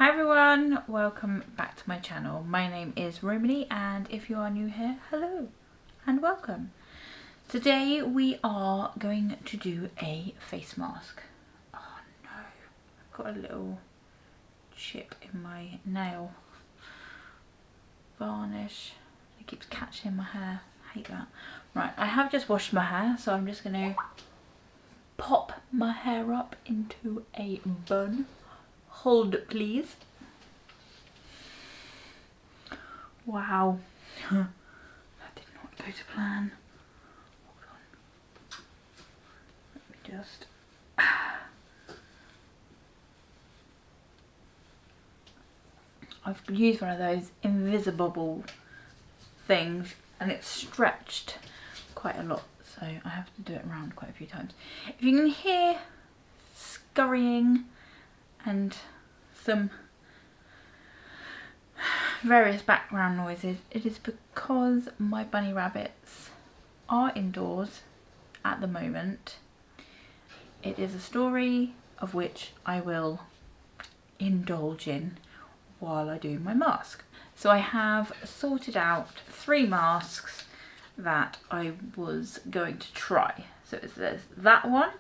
Hi everyone, welcome back to my channel. My name is Romany and if you are new here, hello and welcome. Today we are going to do a face mask. Oh no, I've got a little chip in my nail varnish. It keeps catching my hair, I hate that. Right, I have just washed my hair, so I'm just going to pop my hair up into a bun. Hold please. Wow, that did not go to plan. Hold on. Let me just. I've used one of those invisible things and it's stretched quite a lot, so I have to do it around quite a few times. If you can hear scurrying and some various background noises, it is because my bunny rabbits are indoors at the moment. It is a story of which I will indulge in while I do my mask. So I have sorted out 3 masks that I was going to try. So there's that one,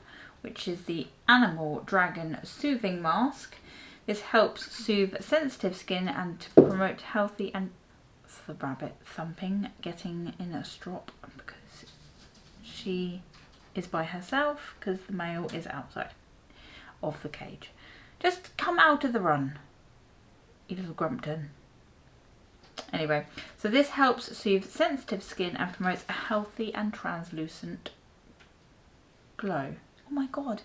which is the Animal Dragon Soothing Mask. This helps soothe sensitive skin and to promote healthy and the rabbit thumping, getting in a strop because she is by herself because the male is outside of the cage. Just come out of the run, you little grumpton. Anyway, so this helps soothe sensitive skin and promotes a healthy and translucent glow. Oh my god,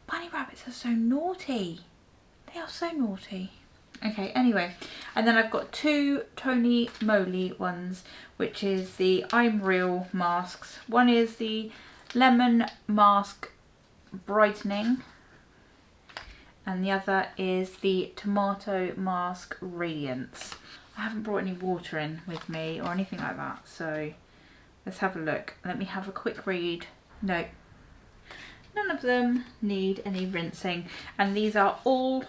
bunny rabbits are so naughty. They are so naughty. Okay, anyway, and then I've got 2 Tonymoly ones, which is the I'm Real masks. One is the Lemon Mask Brightening, and the other is the Tomato Mask Radiance. I haven't brought any water in with me or anything like that, so let's have a look. Let me have a quick read. No, none of them need any rinsing, and these are all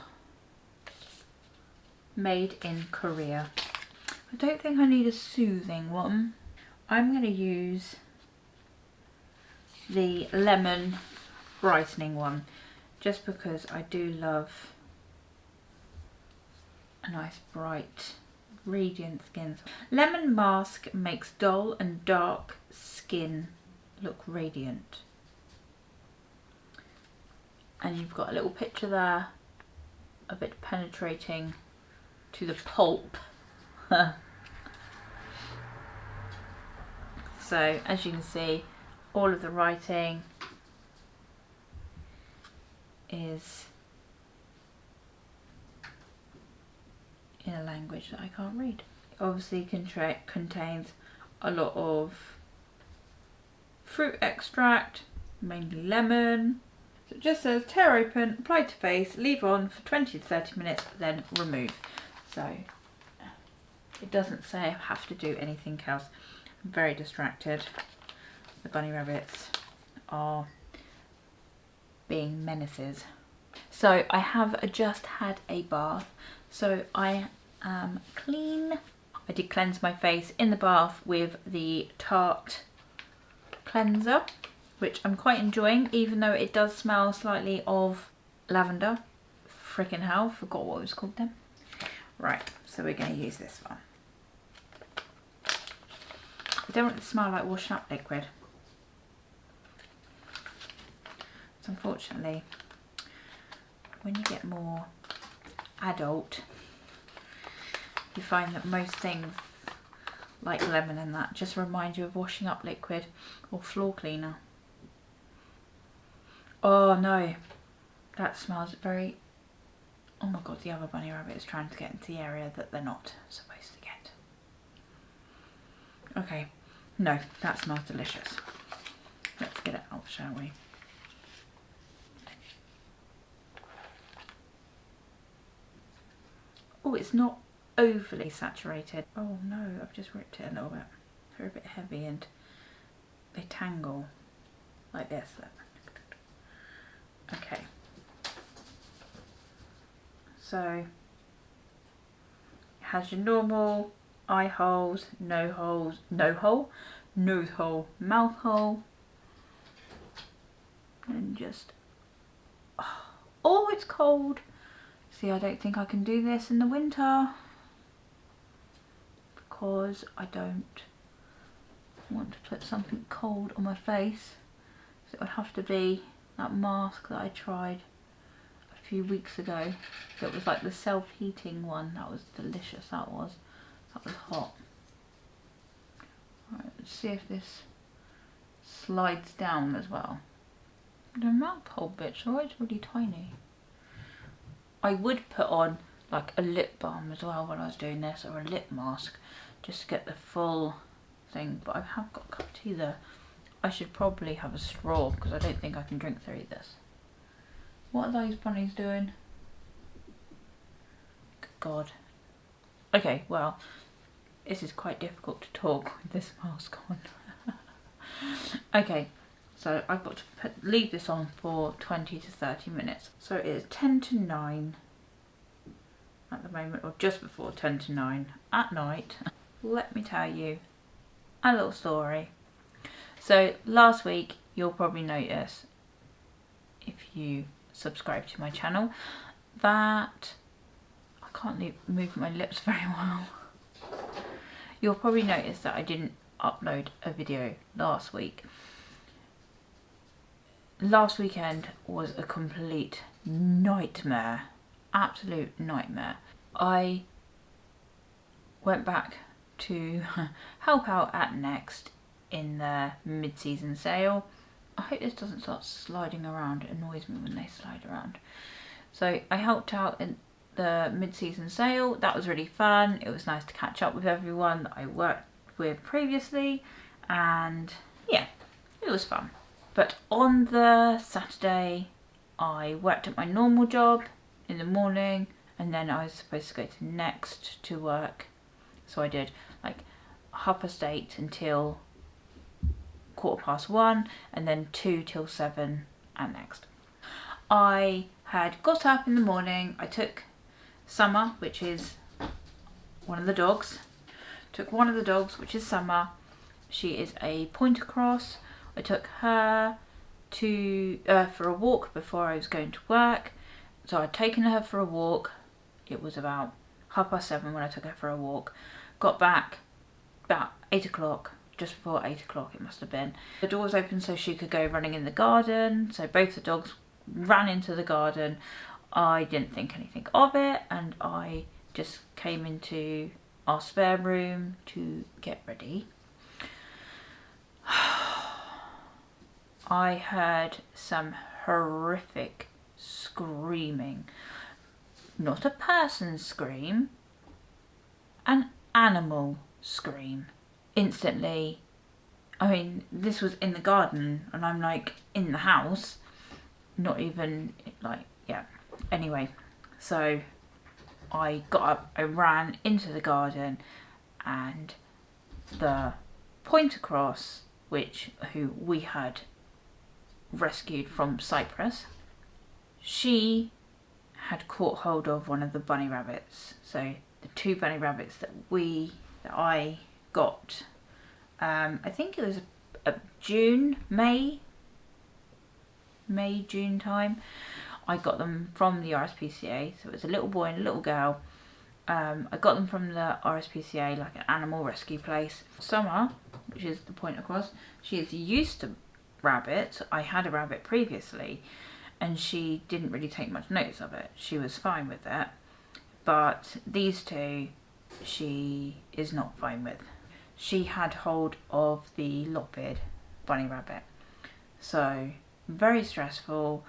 made in Korea. I don't think I need a soothing one. I'm going to use the lemon brightening one just because I do love a nice bright radiant skin. Lemon mask makes dull and dark skin look radiant. And you've got a little picture there of it penetrating to the pulp. So as you can see, all of the writing is in a language that I can't read. It obviously contains a lot of fruit extract, mainly lemon. So it just says tear open, apply to face, leave on for 20 to 30 minutes, then remove. So it doesn't say I have to do anything else. I'm very distracted. The bunny rabbits are being menaces. So I have just had a bath, so I am clean. I did cleanse my face in the bath with the Tarte cleanser, which I'm quite enjoying, even though it does smell slightly of lavender. Freaking hell, forgot what it was called then. Right, so we're going to use this one. I don't want it to smell like washing up liquid. So unfortunately, when you get more adult, you find that most things like lemon and that just remind you of washing up liquid or floor cleaner. Oh no, that smells very... Oh my god, the other bunny rabbit is trying to get into the area that they're not supposed to get. Okay, no, that smells delicious. Let's get it out, shall we? Oh, it's not overly saturated. Oh no, I've just ripped it a little bit. They're a bit heavy and they tangle like this. Okay. So has your normal eye holes, no holes, no hole, nose hole, mouth hole, and just, oh, it's cold. See, I don't think I can do this in the winter because I don't want to put something cold on my face. So it would have to be that mask that I tried a few weeks ago. It was like the self-heating one. That was delicious, that was. That was hot. Right, let's see if this slides down as well. The mouth hole bit's always really tiny. I would put on like a lip balm as well when I was doing this, or a lip mask, just to get the full thing, but I have got a cup of tea there. I should probably have a straw because I don't think I can drink through this. What are those bunnies doing? Good God. Okay, well, this is quite difficult to talk with this mask on. Okay, so I've got to leave this on for 20 to 30 minutes. So it is 10 to 9 at the moment, or just before 10 to 9 at night. Let me tell you a little story. So last week, you'll probably notice, if you subscribe to my channel, that I can't move my lips very well. You'll probably notice that I didn't upload a video last week. Last weekend was a complete nightmare, absolute nightmare. I went back to help out at Next in their mid-season sale. I hope this doesn't start sliding around. It annoys me when they slide around. So I helped out in the mid-season sale. That was really fun. It was nice to catch up with everyone that I worked with previously, and yeah, it was fun. But on the Saturday, I worked at my normal job in the morning, and then I was supposed to go to Next to work. So I did like 8:30 until 1:15, and then 2 till 7 at Next. I had got up in the morning. I took Summer, which is one of the dogs. Took one of the dogs, which is Summer. She is a pointer cross. I took her to for a walk before I was going to work. So I'd taken her for a walk. It was about 7:30 when I took her for a walk. Got back about 8 o'clock, just before 8 o'clock it must have been. The door was open so she could go running in the garden. So both the dogs ran into the garden. I didn't think anything of it, and I just came into our spare room to get ready. I heard some horrific screaming. Not a person scream, an animal scream. Instantly, I mean, this was in the garden and I'm like in the house, not even like, yeah. Anyway, so I got up, I ran into the garden, and the pointer cross, who we had rescued from Cyprus, she had caught hold of one of the bunny rabbits. So the 2 bunny rabbits that I got, I think it was May-June time. I got them from the RSPCA, so it was a little boy and a little girl. I got them from the RSPCA, like an animal rescue place. Summer, which is the pointer cross, she is used to rabbits. I had a rabbit previously, and she didn't really take much notice of it. She was fine with it. But these 2, she is not fine with. She had hold of the lop-eared bunny rabbit. So, very stressful.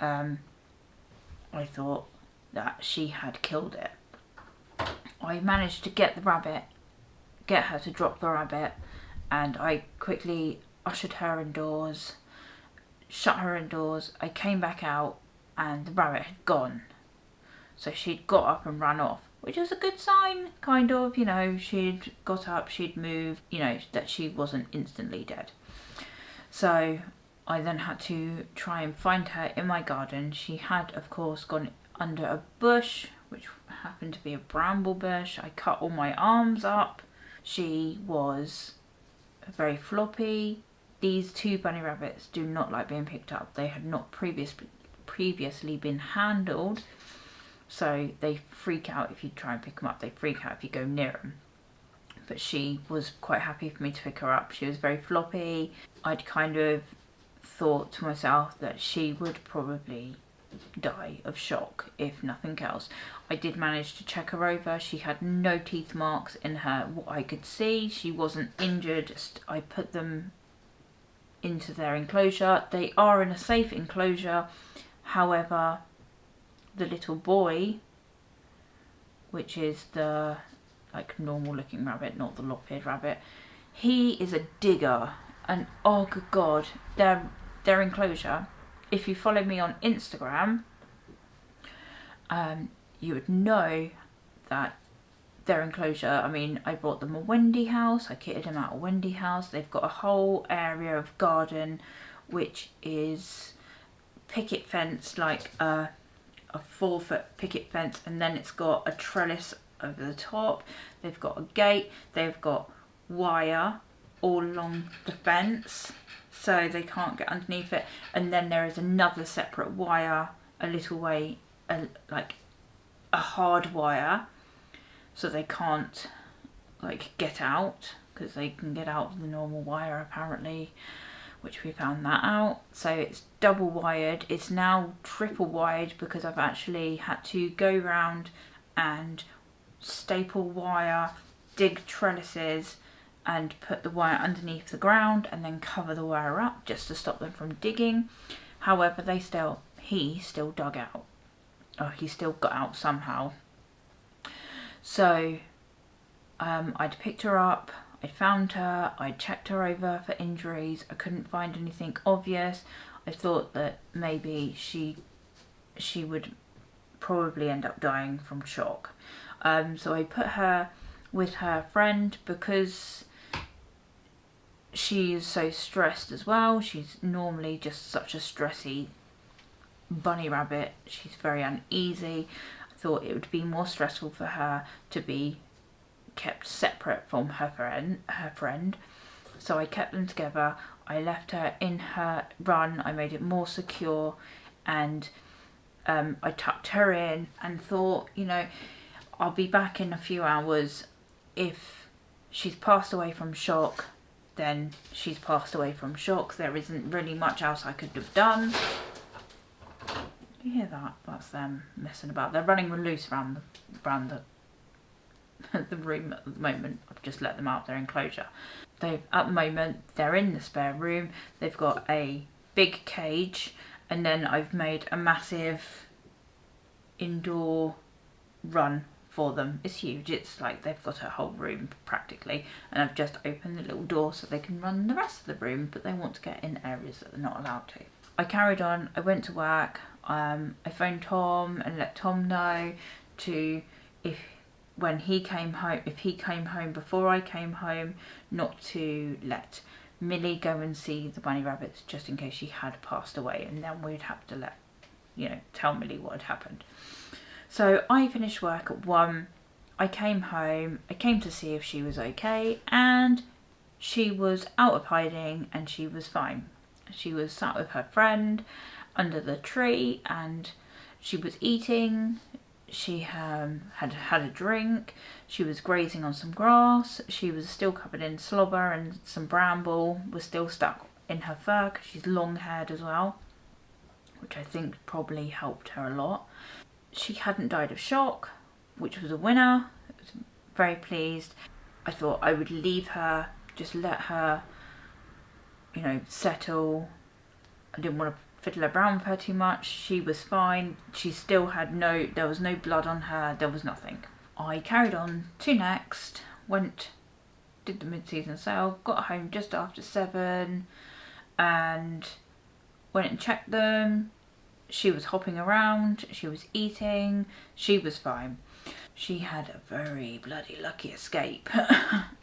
I thought that she had killed it. I managed to get her to drop the rabbit, and I quickly ushered her indoors, shut her indoors. I came back out and the rabbit had gone. So she'd got up and ran off, which was a good sign, kind of, you know, she'd got up, she'd moved, you know, that she wasn't instantly dead. So I then had to try and find her in my garden. She had, of course, gone under a bush, which happened to be a bramble bush. I cut all my arms up. She was very floppy. These two bunny rabbits do not like being picked up. They had not previously been handled, so they freak out if you try and pick them up. They freak out if you go near them. But she was quite happy for me to pick her up. She was very floppy. I'd kind of thought to myself that she would probably die of shock, if nothing else. I did manage to check her over. She had no teeth marks in her, what I could see. She wasn't injured. I put them into their enclosure. They are in a safe enclosure. However, the little boy, which is the like normal looking rabbit, not the lop-eared rabbit, he is a digger. And oh good god, their enclosure, if you follow me on Instagram, you would know that their enclosure, I mean, I bought them a Wendy house. I kitted them out a Wendy house. They've got a whole area of garden which is picket fence, like a 4-foot picket fence, and then it's got a trellis over the top. They've got a gate. They've got wire all along the fence so they can't get underneath it, and then there is another separate wire a little way, like a hard wire, so they can't like get out, because they can get out of the normal wire apparently, which we found that out. So it's double wired. It's now triple wired because I've actually had to go round and staple wire, dig trellises, and put the wire underneath the ground and then cover the wire up just to stop them from digging. However, he still dug out. Oh, he still got out somehow. So I'd picked her up, I found her, I checked her over for injuries. I couldn't find anything obvious. I thought that maybe she would probably end up dying from shock. So I put her with her friend because she is so stressed as well. She's normally just such a stressy bunny rabbit. She's very uneasy. I thought it would be more stressful for her to be kept separate from her friend. So I kept them together. I left her in her run. I made it more secure, and I tucked her in and thought, you know, I'll be back in a few hours. If she's passed away from shock, then she's passed away from shock. There isn't really much else I could have done. You hear that? That's them messing about. They're running loose around the the room at the moment. I've just let them out their enclosure. At the moment they're in the spare room. They've got a big cage, and then I've made a massive indoor run for them. It's huge. It's like they've got a whole room practically, and I've just opened the little door so they can run the rest of the room, but they want to get in areas that they're not allowed to. I carried on. I went to work. I phoned Tom and let Tom know if he came home before I came home, not to let Millie go and see the bunny rabbits, just in case she had passed away, and then we'd have to tell Millie what had happened. So I finished work at 1. I came home. I came to see if she was okay, and she was out of hiding and she was fine. She was sat with her friend under the tree and she was eating. She had a drink. She was grazing on some grass. She was still covered in slobber, and some bramble was still stuck in her fur because she's long haired as well, which I think probably helped her a lot. She hadn't died of shock, which was a winner. I was very pleased. I thought I would leave her, just let her, settle. I didn't want to fiddle around with her too much. She was fine. She still had there was no blood on her. There was nothing. I carried on to Next, did the mid-season sale, got home just after 7 and went and checked them. She was hopping around, she was eating, she was fine. She had a very bloody lucky escape.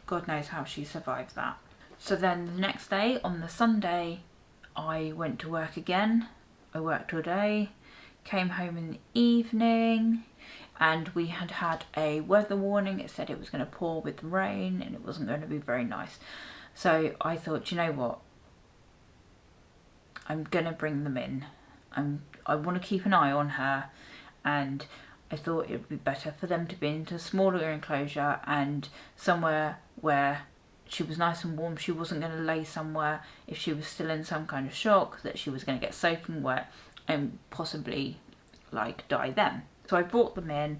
God knows how she survived that. So then the next day, on the Sunday, I went to work again. I worked all day, came home in the evening, and we had had a weather warning. It said it was going to pour with rain and it wasn't going to be very nice. So I thought, you know what, I'm going to bring them in. I want to keep an eye on her, and I thought it would be better for them to be into a smaller enclosure and somewhere where she was nice and warm. She wasn't going to lay somewhere if she was still in some kind of shock that she was going to get soaking wet and possibly like die then. So I brought them in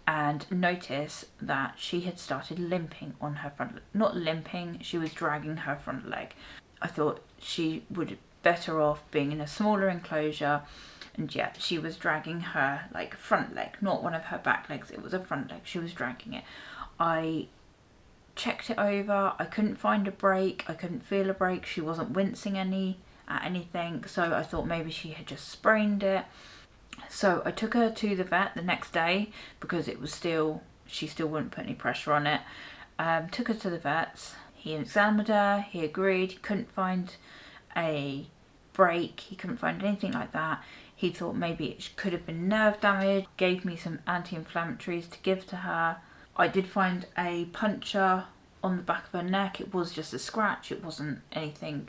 and noticed that she had started limping on her front, not limping, she was dragging her front leg. I thought she would better off being in a smaller enclosure, and yet she was dragging her like front leg, not one of her back legs, it was a front leg, she was dragging it. I checked it over, I couldn't find a break, I couldn't feel a break, she wasn't wincing at anything, so I thought maybe she had just sprained it. So I took her to the vet the next day because it was she still wouldn't put any pressure on it. Took her to the vet's, he examined her, he agreed, he couldn't find a break, he couldn't find anything like that. He thought maybe it could have been nerve damage, gave me some anti-inflammatories to give to her. I did find a puncture on the back of her neck. It was just a scratch, it wasn't anything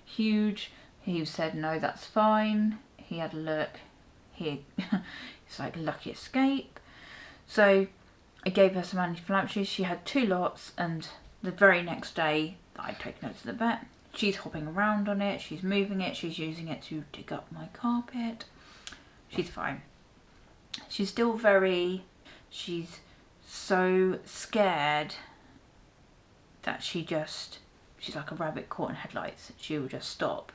huge. He said no, that's fine. He had a look, it's like lucky escape. So I gave her some anti-inflammatories. She had 2 lots, and the very next day that I'd taken her to the vet, she's hopping around on it, she's moving it, she's using it to dig up my carpet. She's fine. She's still she's so scared that she's like a rabbit caught in headlights. She will just stop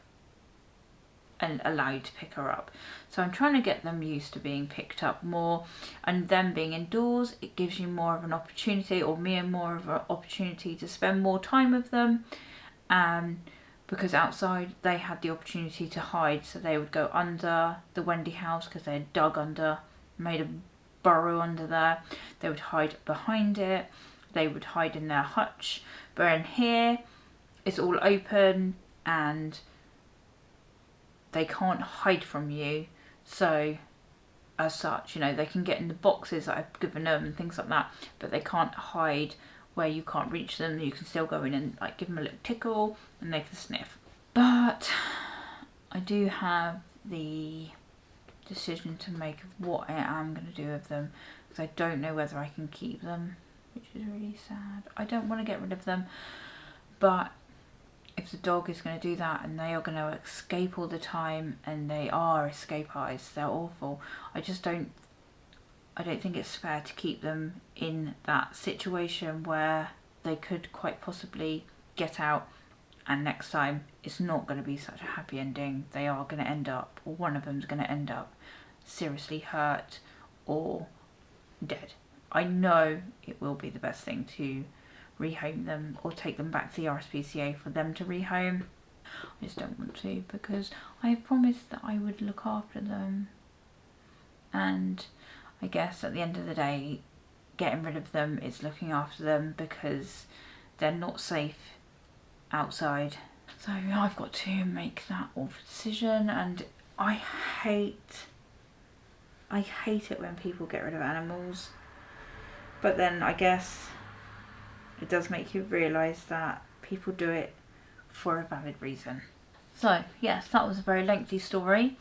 and allow you to pick her up. So I'm trying to get them used to being picked up more, and them being indoors, it gives you more of an opportunity, or me more of an opportunity to spend more time with them. Because outside they had the opportunity to hide, so they would go under the Wendy house because they had dug under, made a burrow under there. They would hide behind it, they would hide in their hutch. But in here it's all open and they can't hide from you, so as such, you know, they can get in the boxes that I've given them and things like that, but they can't hide where you can't reach them. You can still go in and like give them a little tickle and they can sniff. But I do have the decision to make of what I am going to do with them, because I don't know whether I can keep them, which is really sad. I don't want to get rid of them, but if the dog is going to do that and they are going to escape all the time, and they are escape eyes, they're awful, I don't think it's fair to keep them in that situation where they could quite possibly get out, and next time it's not going to be such a happy ending. They are going to end up, or one of them's going to end up seriously hurt or dead. I know it will be the best thing to rehome them or take them back to the RSPCA for them to rehome. I just don't want to, because I have promised that I would look after them, and I guess at the end of the day getting rid of them is looking after them, because they're not safe outside. So I've got to make that awful decision, and I hate it when people get rid of animals, but then I guess it does make you realise that people do it for a valid reason. So yes, that was a very lengthy story.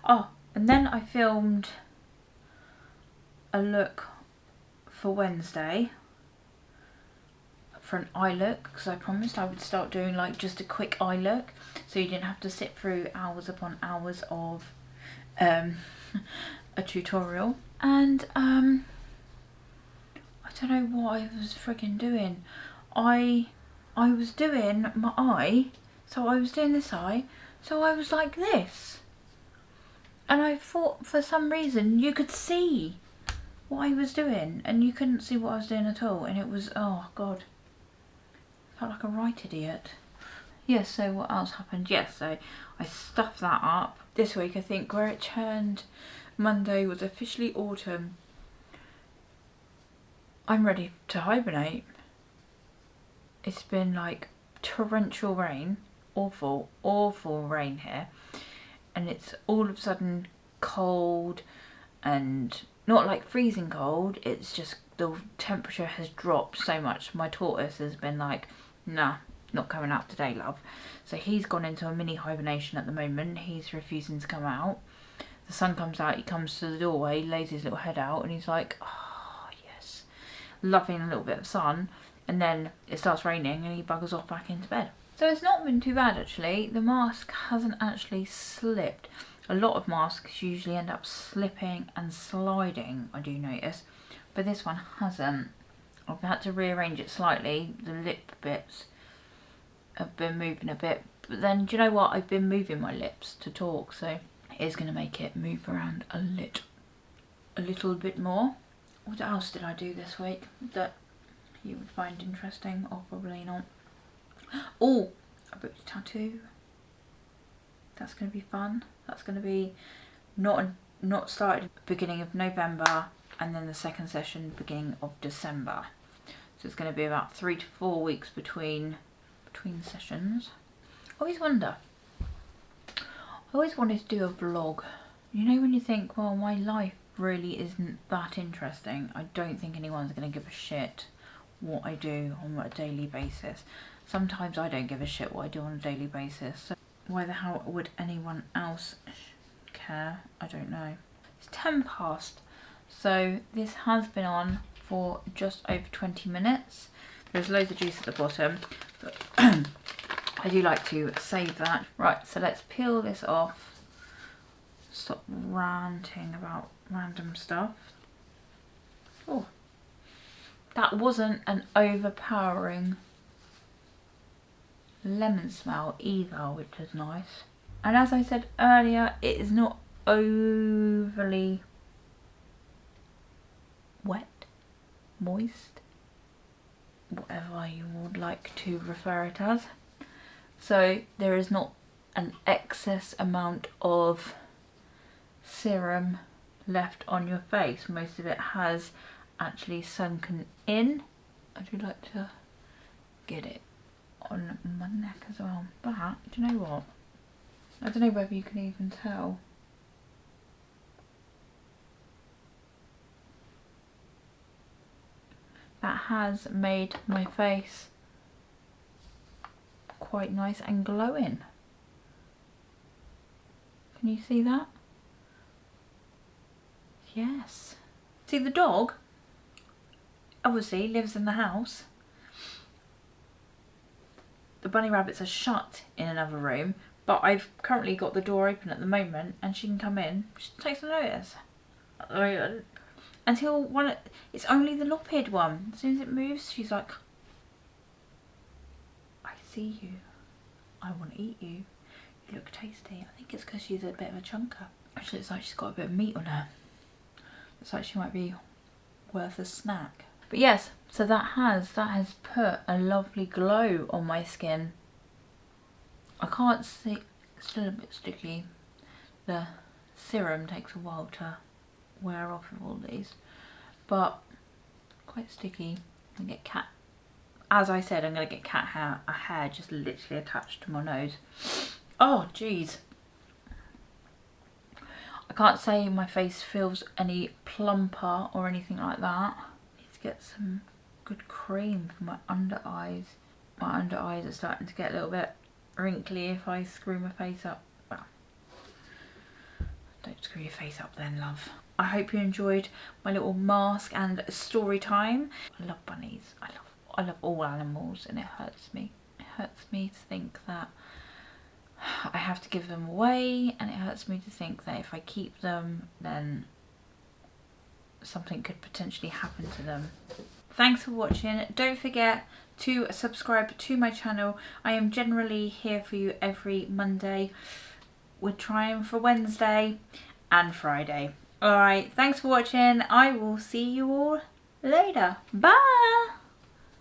Oh, and then I filmed a look for Wednesday for an eye look, because I promised I would start doing like just a quick eye look, so you didn't have to sit through hours upon hours of a tutorial. And I don't know what I was frigging doing. I was doing my eye, so I was doing this eye, so I was like this, and I thought for some reason you could see what I was doing and you couldn't see what I was doing at all, and it was, oh god, I felt like a right idiot. Yes, so what else happened? Yes, so I stuffed that up. This week I think where it turned Monday was officially autumn. I'm ready to hibernate. It's been like torrential rain, awful rain here, and it's all of a sudden cold and not like freezing cold, it's just the temperature has dropped so much. My tortoise has been like, nah, not coming out today, love. So he's gone into a mini hibernation at the moment. He's refusing to come out. The sun comes out, he comes to the doorway, lays his little head out, and he's like, oh yes, loving a little bit of sun. And then it starts raining and he buggers off back into bed. So it's not been too bad actually. The mask hasn't actually slipped. A lot of masks usually end up slipping and sliding, I do notice, but this one hasn't. I've had to rearrange it slightly. The lip bits have been moving a bit, but then do you know what? I've been moving my lips to talk, so it is going to make it move around a little bit more. What else did I do this week that you would find interesting, or probably not? Oh, I booked a tattoo. That's going to be fun. That's going to be not started at the beginning of November, and then the second session beginning of December. So it's going to be about 3 to 4 weeks between sessions. I always wonder. I always wanted to do a vlog. You know when you think, well, my life really isn't that interesting. I don't think anyone's going to give a shit what I do on a daily basis. Sometimes I don't give a shit what I do on a daily basis. So why the hell would anyone else care? I don't know. It's 10 past. So this has been on for just over 20 minutes. There's loads of juice at the bottom, but I do like to save that. Right, so let's peel this off. Stop ranting about random stuff. Oh, that wasn't an overpowering lemon smell either, which is nice. And as I said earlier, it is not overly wet, moist, whatever you would like to refer it as. So there is not an excess amount of serum left on your face. Most of it has actually sunken in. I do like to get it on my neck as well. But do you know what? I don't know whether you can even tell. That has made my face quite nice and glowing. Can you see that? Yes. See, the dog obviously lives in the house. The bunny rabbits are shut in another room, but I've currently got the door open at the moment and she can come in. She takes no notice. Until it's only the lop-eared one. As soon as it moves, she's like, I see you. I want to eat you. You look tasty. I think it's because she's a bit of a chunker. Actually, it's like she's got a bit of meat on her. It's like she might be worth a snack. But yes, so that has put a lovely glow on my skin. I can't see, it's still a bit sticky. The serum takes a while to wear off of all these, but quite sticky. I'm gonna get cat, as I said, I'm gonna get cat hair, a hair just literally attached to my nose. Oh jeez. I can't say my face feels any plumper or anything like that. I need to get some good cream for my under eyes. My under eyes are starting to get a little bit wrinkly if I screw my face up. Well, don't screw your face up then, love. I hope you enjoyed my little mask and story time. I love bunnies. I love all animals, and it hurts me. It hurts me to think that I have to give them away, and it hurts me to think that if I keep them, then something could potentially happen to them. Thanks for watching. Don't forget to subscribe to my channel. I am generally here for you every Monday. We're trying for Wednesday and Friday. Alright, thanks for watching. I will see you all later. Bye!